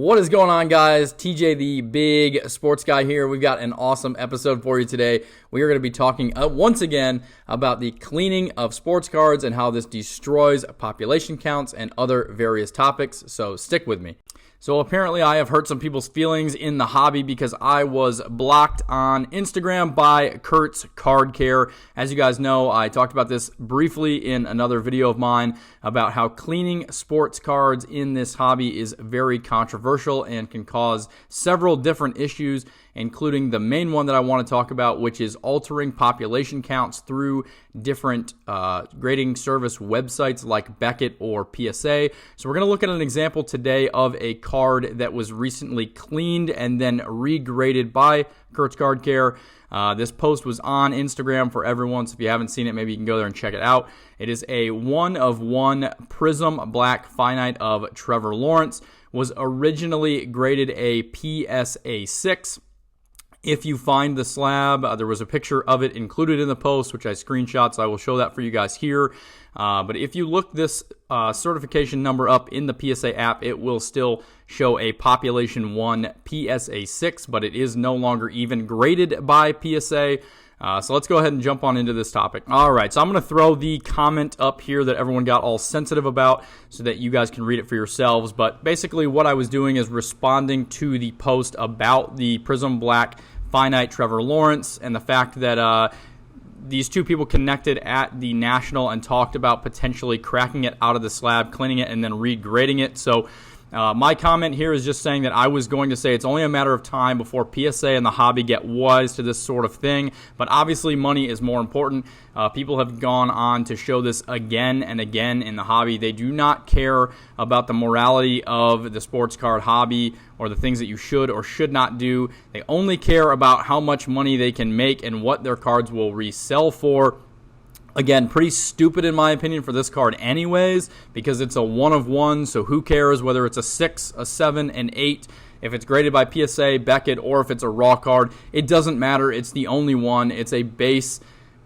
What is going on, guys? TJ, the big sports guy here. We've got an awesome episode for you today. We are going to be talking once again about the cleaning of sports cards and how this destroys population counts and other various topics. So stick with me. So apparently I have hurt some people's feelings in the hobby because I was blocked on Instagram by Kurt's Card Care. As you guys know, I talked about this briefly in another video of mine about how cleaning sports cards in this hobby is very controversial and can cause several different issues, including the main one that I want to talk about, which is altering population counts through different grading service websites like Beckett or PSA. So we're going to look at an example today of a card that was recently cleaned and then regraded by Kurt's Card Care. This post was on Instagram for everyone, so if you haven't seen it, maybe you can go there and check it out. It is a 1/1 Prism Black Finite of Trevor Lawrence. Was originally graded a PSA 6. If you find the slab, there was a picture of it included in the post, which I screenshot, so I will show that for you guys here. But if you look this certification number up in the PSA app, it will still show a Population 1 PSA 6, but it is no longer even graded by PSA. So let's go ahead and jump on into this topic. All right, so I'm going to throw the comment up here that everyone got all sensitive about so that you guys can read it for yourselves. But basically what I was doing is responding to the post about the Prism Black Finite Trevor Lawrence and the fact that these two people connected at the National and talked about potentially cracking it out of the slab, cleaning it, and then regrading it. So my comment here is just saying that I was going to say it's only a matter of time before PSA and the hobby get wise to this sort of thing, but obviously money is more important. People have gone on to show this again and again in the hobby. They do not care about the morality of the sports card hobby or the things that you should or should not do. They only care about how much money they can make and what their cards will resell for. Again, pretty stupid in my opinion for this card anyways, because it's a 1/1, so who cares whether it's a 6, a 7, an 8, if it's graded by PSA, Beckett, or if it's a raw card. It doesn't matter. It's the only one. It's a base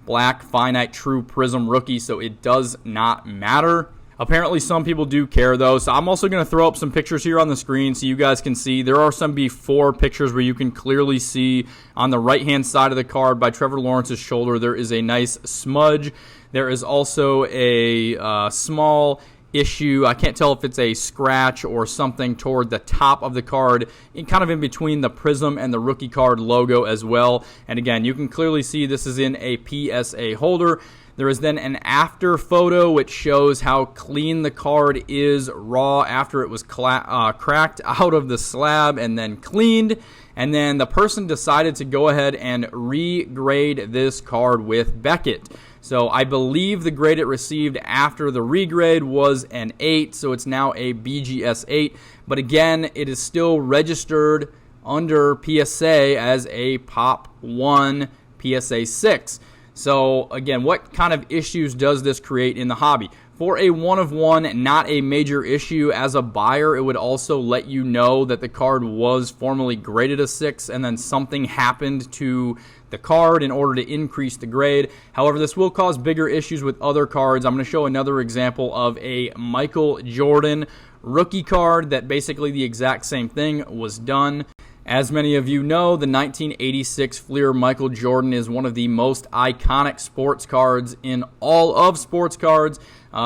Black Finite True Prism rookie, so it does not matter. Apparently some people do care though, so I'm also going to throw up some pictures here on the screen so you guys can see. There are some before pictures where you can clearly see on the right-hand side of the card by Trevor Lawrence's shoulder there is a nice smudge. There is also a small issue. I can't tell if it's a scratch or something toward the top of the card, kind of in between the Prism and the rookie card logo as well. And again, you can clearly see this is in a PSA holder. There is then an after photo which shows how clean the card is raw after it was cracked out of the slab and then cleaned. And then the person decided to go ahead and regrade this card with Beckett. So I believe the grade it received after the regrade was an 8, so it's now a BGS 8. But again, it is still registered under PSA as a Pop 1 PSA 6. So again, what kind of issues does this create in the hobby? For a 1/1, not a major issue. As a buyer, it would also let you know that the card was formerly graded a 6 and then something happened to the card in order to increase the grade. However, this will cause bigger issues with other cards. I'm going to show another example of a Michael Jordan rookie card that basically the exact same thing was done. As many of you know, the 1986 Fleer Michael Jordan is one of the most iconic sports cards in all of sports cards.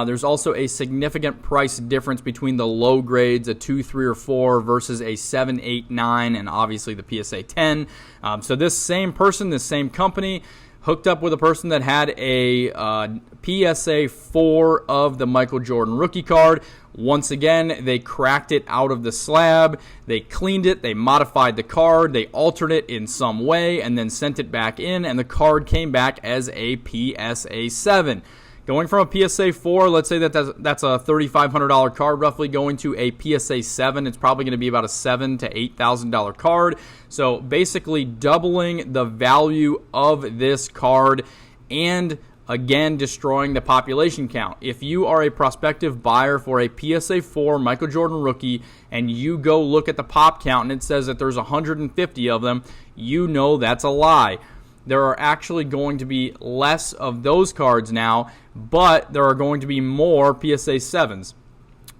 There's also a significant price difference between the low grades, a 2, 3, or 4, versus a 7, 8, 9, and obviously the PSA 10. So this same person, this same company, hooked up with a person that had a PSA 4 of the Michael Jordan rookie card. Once again, they cracked it out of the slab, they cleaned it, they modified the card, they altered it in some way, and then sent it back in, and the card came back as a PSA 7. Going from a PSA 4, let's say that's a $3,500 card, roughly, going to a PSA 7, it's probably going to be about a $7,000 to $8,000 card. So basically doubling the value of this card and again destroying the population count. If you are a prospective buyer for a PSA 4 Michael Jordan rookie and you go look at the pop count and it says that there's 150 of them, you know that's a lie. There are actually going to be less of those cards now, but there are going to be more PSA 7s.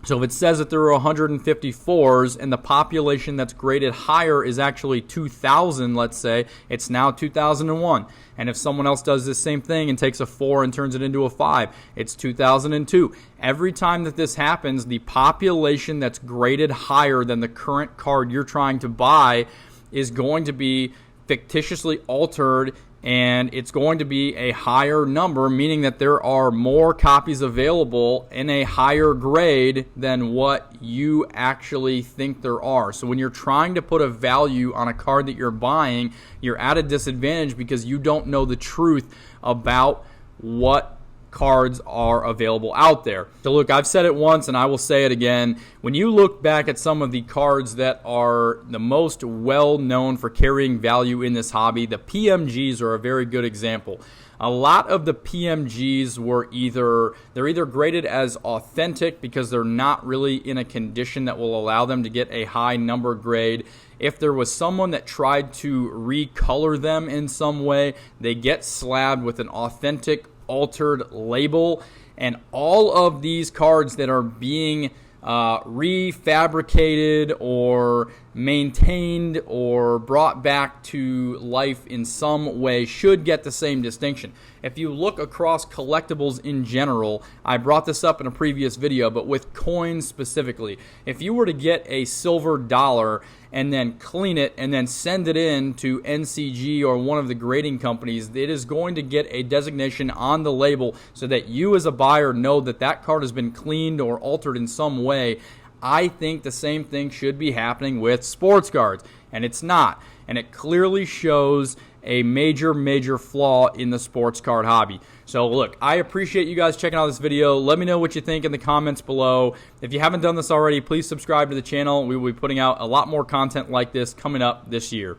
So if it says that there are 154s and the population that's graded higher is actually 2,000, let's say, it's now 2001. And if someone else does this same thing and takes a 4 and turns it into a 5, it's 2002. Every time that this happens, the population that's graded higher than the current card you're trying to buy is going to be fictitiously altered, and it's going to be a higher number, meaning that there are more copies available in a higher grade than what you actually think there are. So when you're trying to put a value on a card that you're buying, you're at a disadvantage because you don't know the truth about what cards are available out there. So look, I've said it once and I will say it again. When you look back at some of the cards that are the most well known for carrying value in this hobby, the PMGs are a very good example. A lot of the PMGs were either graded as authentic because they're not really in a condition that will allow them to get a high number grade. If there was someone that tried to recolor them in some way, they get slabbed with an authentic altered label. And all of these cards that are being refabricated or maintained or brought back to life in some way should get the same distinction. If you look across collectibles in general, I brought this up in a previous video, but with coins specifically, if you were to get a silver dollar and then clean it and then send it in to NCG or one of the grading companies, it is going to get a designation on the label so that you as a buyer know that that card has been cleaned or altered in some way. I think the same thing should be happening with sports cards, and it's not. And it clearly shows a major flaw in the sports card hobby. So look, I appreciate you guys checking out this video. Let me know what you think in the comments below. If you haven't done this already, please subscribe to the channel. We will be putting out a lot more content like this coming up this year.